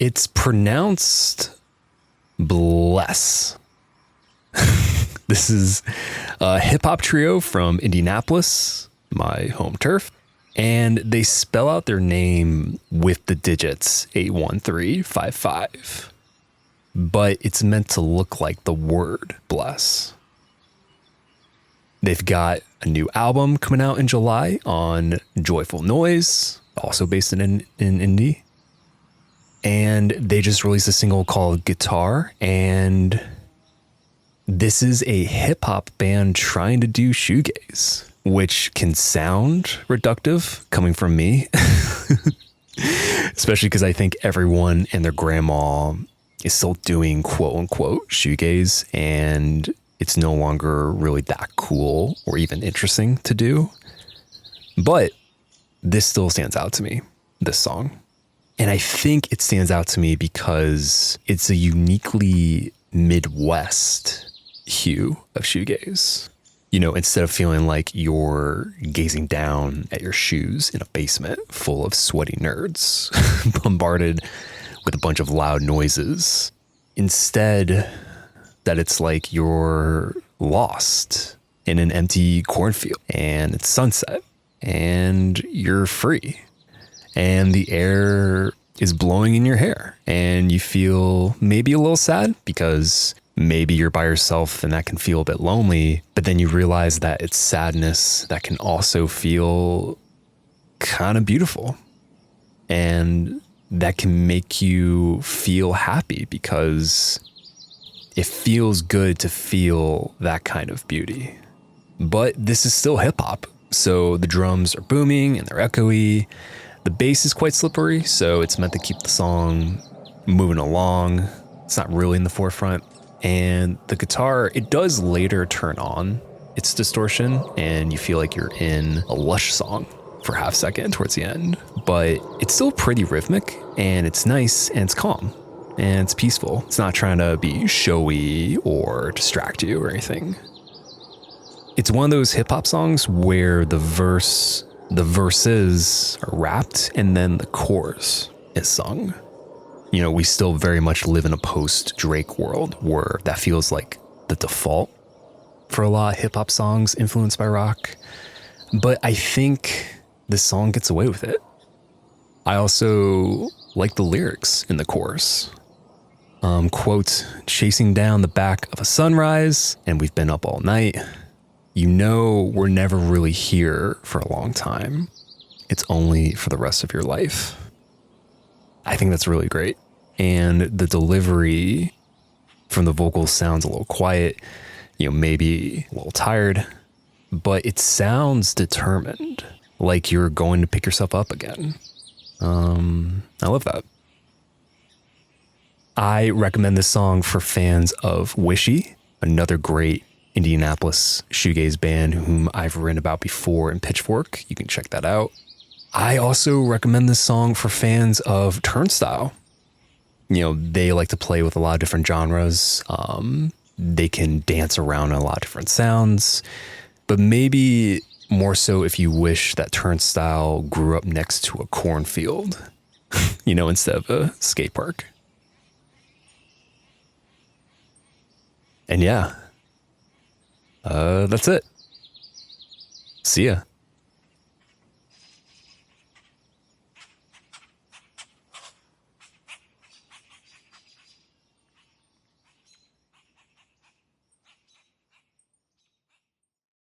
It's pronounced bless. This is a hip hop trio from Indianapolis, my home turf, and they spell out their name with the digits 81355. But it's meant to look like the word bless. They've got a new album coming out in July on Joyful Noise, also based in Indy. And they just released a single called Guitar, and this is a hip hop band trying to do shoegaze, which can sound reductive coming from me, especially because I think everyone and their grandma is still doing quote unquote shoegaze, and it's no longer really that cool or even interesting to do. But this still stands out to me, this song. And I think it stands out to me because it's a uniquely Midwest hue of shoegaze. You know, instead of feeling like you're gazing down at your shoes in a basement full of sweaty nerds, bombarded with a bunch of loud noises, instead that it's like you're lost in an empty cornfield and it's sunset and you're free and the air is blowing in your hair and you feel maybe a little sad because maybe you're by yourself and that can feel a bit lonely, but then you realize that it's sadness that can also feel kind of beautiful. And that can make you feel happy because it feels good to feel that kind of beauty. But this is still hip hop. So the drums are booming and they're echoey. The bass is quite slippery, so it's meant to keep the song moving along. It's not really in the forefront. And the guitar, it does later turn on its distortion and you feel like you're in a Lush song for half a second towards the end. But it's still pretty rhythmic and it's nice and it's calm and it's peaceful. It's not trying to be showy or distract you or anything. It's one of those hip hop songs where the verses are rapped and then the chorus is sung. You know, we still very much live in a post-Drake world where that feels like the default for a lot of hip-hop songs influenced by rock. But I think this song gets away with it. I also like the lyrics in the chorus. Quote, chasing down the back of a sunrise, and we've been up all night. You know we're never really here for a long time. It's only for the rest of your life. I think that's really great. And the delivery from the vocals sounds a little quiet, you know, maybe a little tired, but it sounds determined, like you're going to pick yourself up again. I love that. I recommend this song for fans of Wishy, another great Indianapolis shoegaze band whom I've written about before in Pitchfork. You can check that out. I also recommend this song for fans of Turnstile. You know, they like to play with a lot of different genres. They can dance around a lot of different sounds, but maybe more so if you wish that Turnstile grew up next to a cornfield, you know, instead of a skate park. And yeah, that's it. See ya.